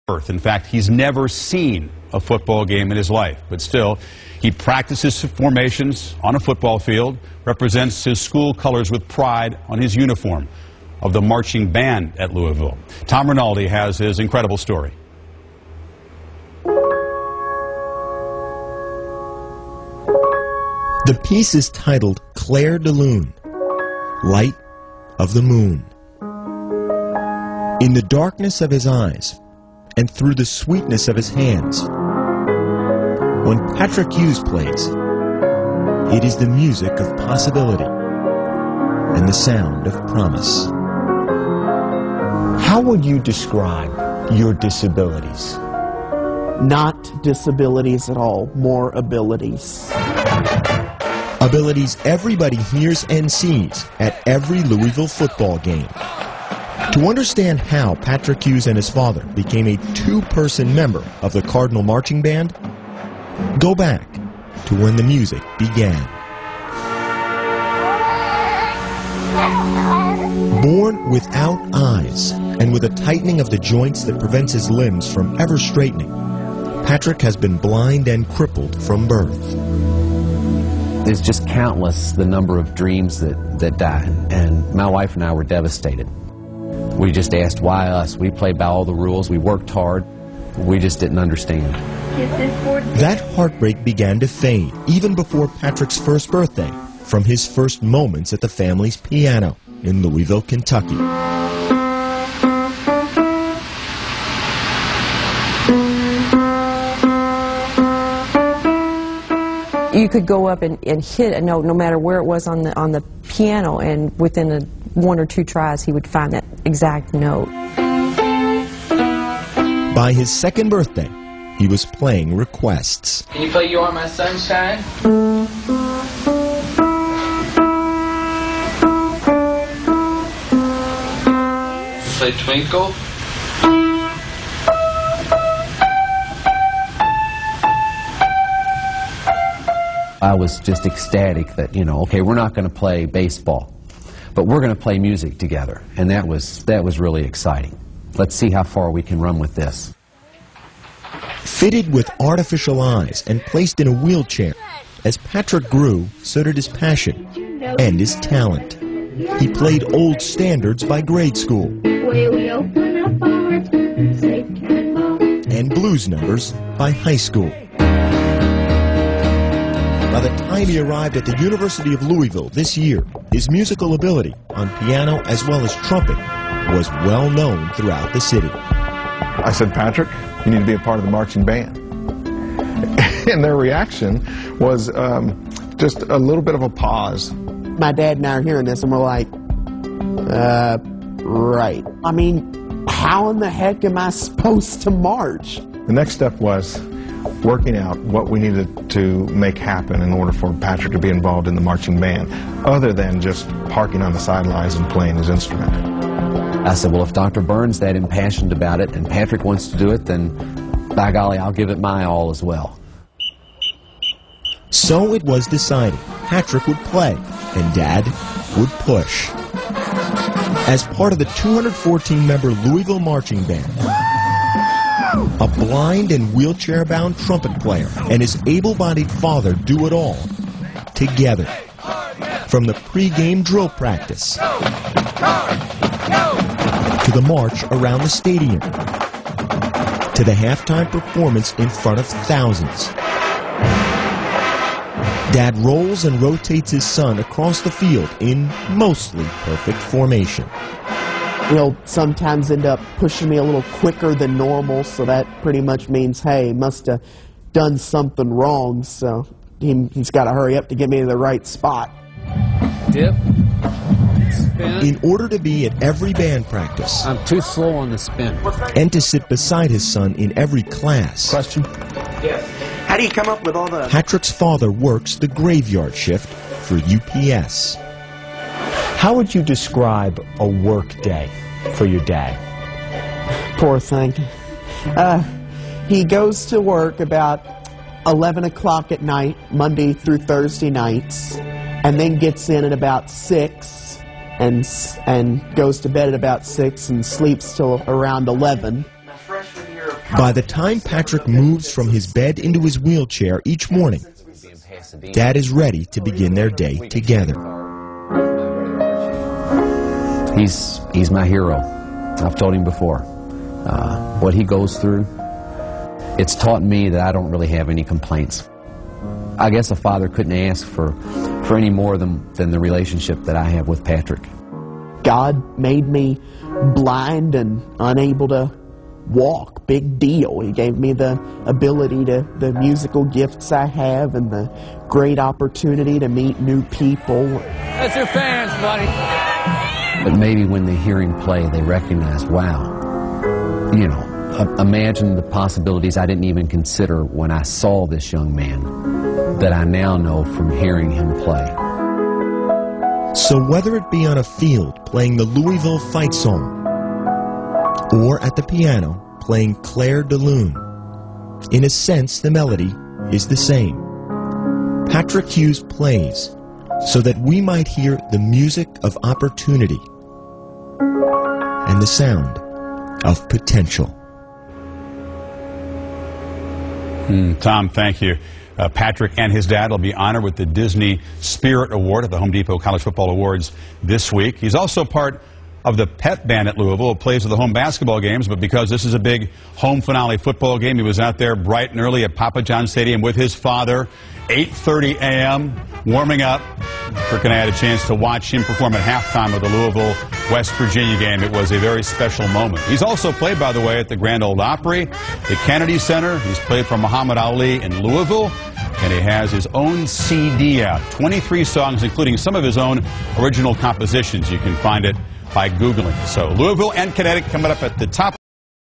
birth. In fact, he's never seen a football game in his life, but still, he practices formations on a football field, represents his school colors with pride on his uniform of the marching band at Louisville. Tom Rinaldi has his incredible story. The piece is titled Clair de Lune, Light of the Moon. In the darkness of his eyes and through the sweetness of his hands, when Patrick Hughes plays, it is the music of possibility and the sound of promise. How would you describe your disabilities? Not disabilities at all, more abilities. Abilities everybody hears and sees at every Louisville football game. To understand how Patrick Hughes and his father became a two-person member of the Cardinal Marching Band, go back to when the music began. Born without eyes and with a tightening of the joints that prevents his limbs from ever straightening, Patrick has been blind and crippled from birth. It's just countless the number of dreams that died, and my wife and I were devastated. We just asked, why us? We played by all the rules, we worked hard, we just didn't understand. That heartbreak began to fade even before Patrick's first birthday, from his first moments at the family's piano in Louisville, Kentucky. You could go up and hit a note no matter where it was on the piano, and within one or two tries he would find that exact note. By his second birthday, he was playing requests. Can you play You Are My Sunshine? Play Twinkle. I was just ecstatic that, okay, we're not going to play baseball, but we're going to play music together, and that was really exciting. Let's see how far we can run with this. Fitted with artificial eyes and placed in a wheelchair, as Patrick grew, so did his passion and his talent. He played old standards by grade school and blues numbers by high school. By the time he arrived at the University of Louisville this year, his musical ability on piano as well as trumpet was well known throughout the city. I said, Patrick, you need to be a part of the marching band. And their reaction was just a little bit of a pause. My dad and I are hearing this and we're like, right. I mean, how in the heck am I supposed to march? The next step was working out what we needed to make happen in order for Patrick to be involved in the marching band, other than just parking on the sidelines and playing his instrument. I said, well, if Dr. Burns that impassioned about it and Patrick wants to do it, then by golly, I'll give it my all as well. So it was decided Patrick would play and Dad would push. As part of the 214-member Louisville Marching Band, a blind and wheelchair-bound trumpet player and his able-bodied father do it all together. From the pre-game drill practice to the march around the stadium to the halftime performance in front of thousands. Dad rolls and rotates his son across the field in mostly perfect formation. He'll sometimes end up pushing me a little quicker than normal, so that pretty much means, hey, must have done something wrong, so he's got to hurry up to get me to the right spot. Dip. Spin. In order to be at every band practice, I'm too slow on the spin. And to sit beside his son in every class. Question? Yes. How do you come up with all the... Patrick's father works the graveyard shift for UPS. How would you describe a work day for your dad? Poor thing. He goes to work about 11 o'clock at night, Monday through Thursday nights, and then gets in at about 6 and goes to bed at about 6 and sleeps till around 11. By the time Patrick moves from his bed into his wheelchair each morning, Dad is ready to begin their day together. He's my hero. I've told him before. What he goes through, it's taught me that I don't really have any complaints. I guess a father couldn't ask for any more than the relationship that I have with Patrick. God made me blind and unable to walk. Big deal. He gave me the ability to, the musical gifts I have, and the great opportunity to meet new people. That's your fans, buddy. But maybe when they hear him play, they recognize, wow, you know, imagine the possibilities I didn't even consider when I saw this young man that I now know from hearing him play. So whether it be on a field playing the Louisville fight song, or at the piano playing Clair de Lune, in a sense the melody is the same. Patrick Hughes plays so that we might hear the music of opportunity and the sound of potential. Tom, thank you. Patrick and his dad will be honored with the Disney Spirit Award at the Home Depot College Football Awards this week. He's also part of the pep band at Louisville. It plays at the home basketball games, but because this is a big home finale football game, he was out there bright and early at Papa John Stadium with his father, 8:30 a.m., warming up. Kirk and I had a chance to watch him perform at halftime of the Louisville-West Virginia game. It was a very special moment. He's also played, by the way, at the Grand Ole Opry, the Kennedy Center. He's played for Muhammad Ali in Louisville, and he has his own CD out, 23 songs, including some of his own original compositions. You can find it by Googling. So Louisville and Connecticut coming up at the top.